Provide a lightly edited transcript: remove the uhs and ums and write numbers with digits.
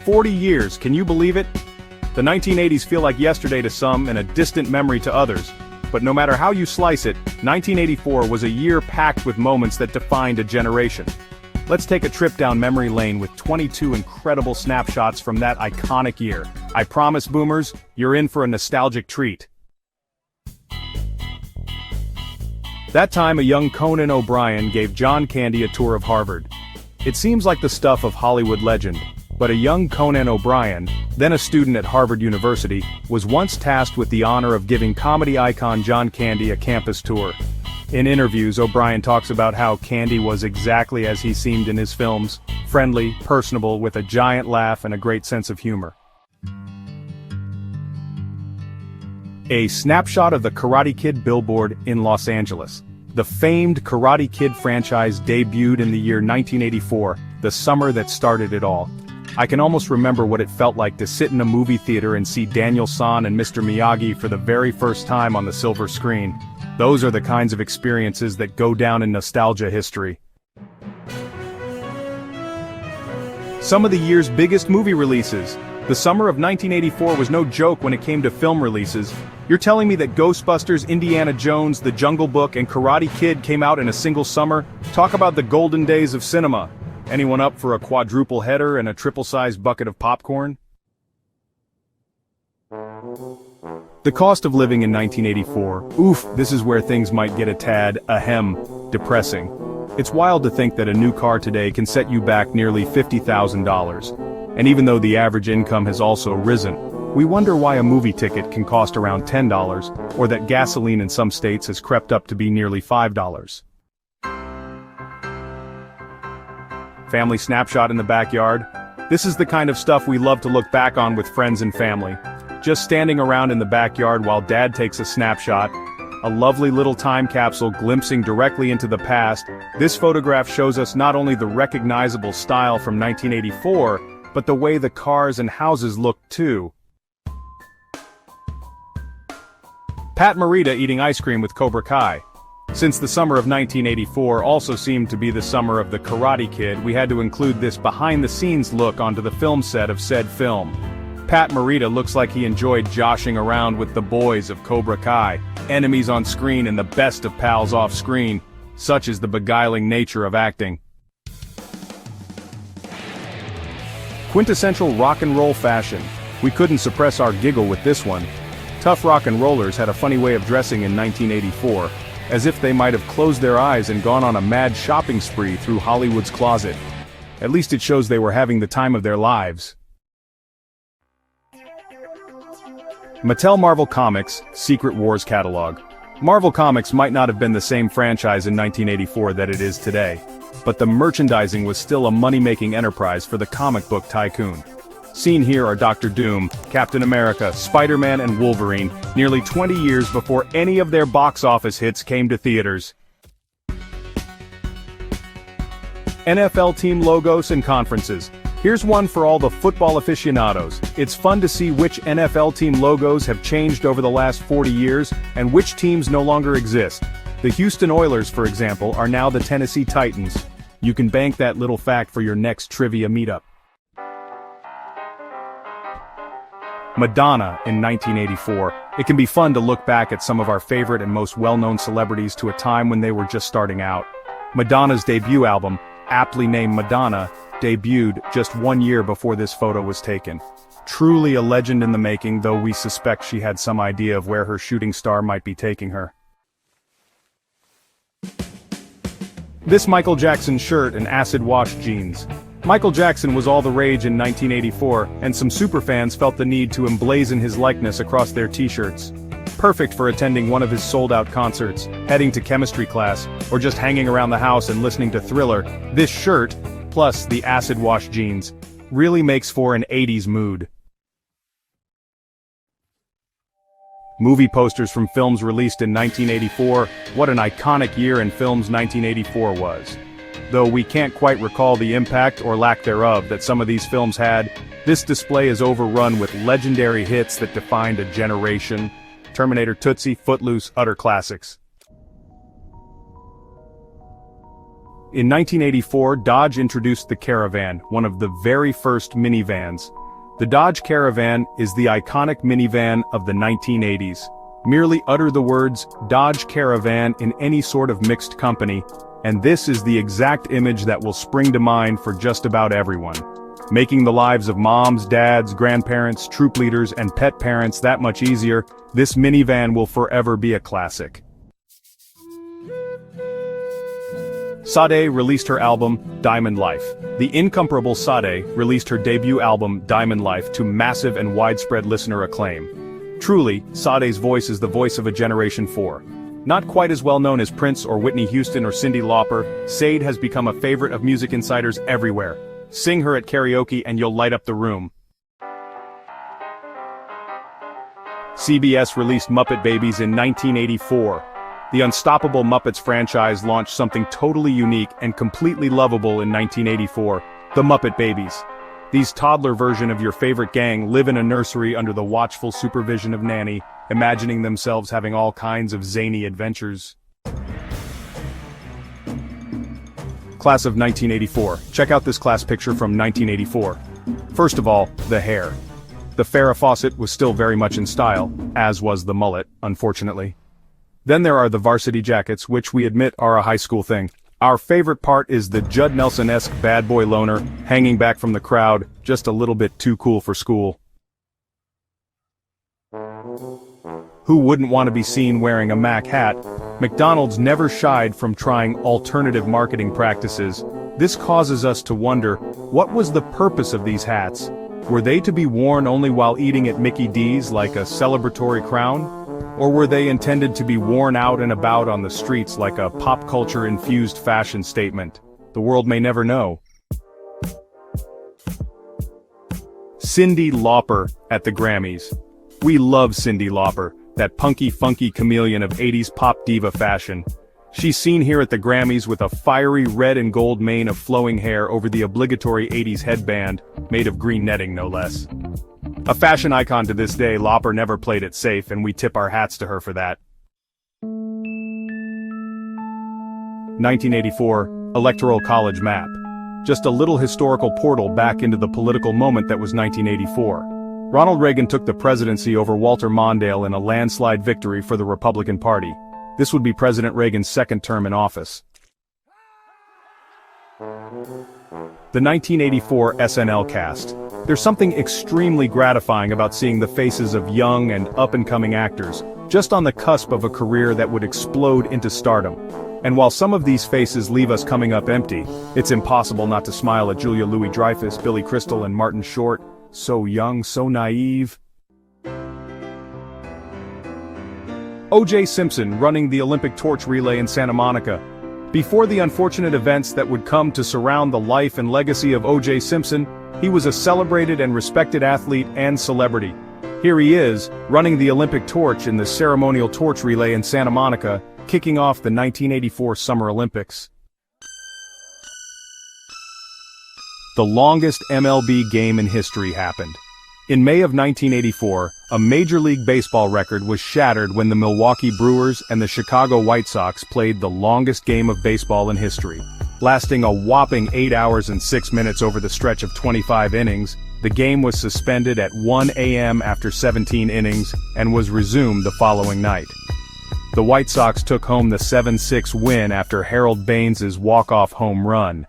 "40 years, can you believe it? The 1980s feel like yesterday to some and a distant memory to others. But no matter how you slice it, 1984 was a year packed with moments that defined a generation. Let's take a trip down memory lane with 22 incredible snapshots from that iconic year. I promise, boomers, you're in for a nostalgic treat." That time a young Conan O'Brien gave John Candy a tour of Harvard. It seems like the stuff of Hollywood legend, but a young Conan O'Brien, then a student at Harvard University, was once tasked with the honor of giving comedy icon John Candy a campus tour. In interviews, O'Brien talks about how Candy was exactly as he seemed in his films, friendly, personable, with a giant laugh and a great sense of humor. A snapshot of the Karate Kid billboard in Los Angeles. The famed Karate Kid franchise debuted in the year 1984, the summer that started it all. I can almost remember what it felt like to sit in a movie theater and see Daniel San and Mr. Miyagi for the very first time on the silver screen. Those are the kinds of experiences that go down in nostalgia history. Some of the year's biggest movie releases. The summer of 1984 was no joke when it came to film releases. You're telling me that Ghostbusters, Indiana Jones, The Jungle Book, and Karate Kid came out in a single summer? Talk about the golden days of cinema. Anyone up for a quadruple header and a triple-sized bucket of popcorn? The cost of living in 1984, oof, this is where things might get a tad, depressing. It's wild to think that a new car today can set you back nearly $50,000. And even though the average income has also risen, we wonder why a movie ticket can cost around $10, or that gasoline in some states has crept up to be nearly $5. Family snapshot in the backyard. This is the kind of stuff we love to look back on with friends and family. Just standing around in the backyard while Dad takes a snapshot. A lovely little time capsule glimpsing directly into the past. This photograph shows us not only the recognizable style from 1984, but the way the cars and houses looked too. Pat Morita eating ice cream with Cobra Kai. Since the summer of 1984 also seemed to be the summer of the Karate Kid, we had to include this behind-the-scenes look onto the film set of said film. Pat Morita looks like he enjoyed joshing around with the boys of Cobra Kai, enemies on screen and the best of pals off screen. Such is the beguiling nature of acting. Quintessential rock and roll fashion. We couldn't suppress our giggle with this one. Tough rock and rollers had a funny way of dressing in 1984. As if they might have closed their eyes and gone on a mad shopping spree through Hollywood's closet. At least it shows they were having the time of their lives. Mattel Marvel Comics Secret Wars catalog. Marvel Comics might not have been the same franchise in 1984 that it is today, but the merchandising was still a money-making enterprise for the comic book tycoon. Seen here are Dr. Doom, Captain America, Spider-Man and Wolverine, nearly 20 years before any of their box office hits came to theaters. NFL team logos and conferences. Here's one for all the football aficionados. It's fun to see which NFL team logos have changed over the last 40 years, and which teams no longer exist. The Houston Oilers, for example, are now the Tennessee Titans. You can bank that little fact for your next trivia meetup. Madonna in 1984. It can be fun to look back at some of our favorite and most well-known celebrities to a time when they were just starting out. Madonna's debut album, aptly named Madonna, debuted just 1 year before this photo was taken. Truly a legend in the making, though we suspect she had some idea of where her shooting star might be taking her. This Michael Jackson shirt and acid-wash jeans. Michael Jackson was all the rage in 1984, and some superfans felt the need to emblazon his likeness across their t-shirts. Perfect for attending one of his sold-out concerts, heading to chemistry class, or just hanging around the house and listening to Thriller. This shirt, plus the acid-wash jeans, really makes for an 80s mood. Movie posters from films released in 1984. What an iconic year in films 1984 was. Though we can't quite recall the impact or lack thereof that some of these films had, This display is overrun with legendary hits that defined a generation. Terminator, Tootsie, Footloose, utter classics. In 1984, Dodge introduced the Caravan, one of the very first minivans. The Dodge Caravan is the iconic minivan of the 1980s. Merely utter the words, Dodge Caravan, in any sort of mixed company, and this is the exact image that will spring to mind for just about everyone. Making the lives of moms, dads, grandparents, troop leaders, and pet parents that much easier, this minivan will forever be a classic. Cyndi released her album, Diamond Life. The incomparable Cyndi released her debut album, Diamond Life, to massive and widespread listener acclaim. Truly, Cyndi's voice is the voice of a generation 4. Not quite as well known as Prince or Whitney Houston or Cyndi Lauper, Cyndi has become a favorite of music insiders everywhere. Sing her at karaoke and you'll light up the room. CBS released Muppet Babies in 1984. The unstoppable Muppets franchise launched something totally unique and completely lovable in 1984, the Muppet Babies. These toddler version of your favorite gang live in a nursery under the watchful supervision of Nanny, imagining themselves having all kinds of zany adventures. Class of 1984. Check out this class picture from 1984. First of all, the hair. The Farrah Fawcett was still very much in style, as was the mullet, unfortunately. Then there are the varsity jackets, which we admit are a high school thing. Our favorite part is the Judd Nelson-esque bad boy loner, hanging back from the crowd, just a little bit too cool for school. Who wouldn't want to be seen wearing a Mac hat? McDonald's never shied from trying alternative marketing practices. This causes us to wonder, what was the purpose of these hats? Were they to be worn only while eating at Mickey D's like a celebratory crown? Or were they intended to be worn out and about on the streets like a pop culture-infused fashion statement? The world may never know. Cyndi Lauper at the Grammys. We love Cyndi Lauper, that punky funky chameleon of 80s pop diva fashion. She's seen here at the Grammys with a fiery red and gold mane of flowing hair over the obligatory 80s headband, made of green netting no less. A fashion icon to this day, Lauper never played it safe, and we tip our hats to her for that. 1984, Electoral College Map. Just a little historical portal back into the political moment that was 1984. Ronald Reagan took the presidency over Walter Mondale in a landslide victory for the Republican Party. This would be President Reagan's second term in office. The 1984 SNL cast. There's something extremely gratifying about seeing the faces of young and up-and-coming actors, just on the cusp of a career that would explode into stardom. And while some of these faces leave us coming up empty, it's impossible not to smile at Julia Louis-Dreyfus, Billy Crystal, and Martin Short. So young, so naive. O.J. Simpson running the Olympic torch relay in Santa Monica. Before the unfortunate events that would come to surround the life and legacy of O.J. Simpson, he was a celebrated and respected athlete and celebrity. Here he is, running the Olympic torch in the ceremonial torch relay in Santa Monica, kicking off the 1984 Summer Olympics. The longest MLB game in history happened. In May of 1984, a Major League Baseball record was shattered when the Milwaukee Brewers and the Chicago White Sox played the longest game of baseball in history. Lasting a whopping 8 hours and 6 minutes over the stretch of 25 innings, the game was suspended at 1 a.m. after 17 innings and was resumed the following night. The White Sox took home the 7-6 win after Harold Baines's walk-off home run.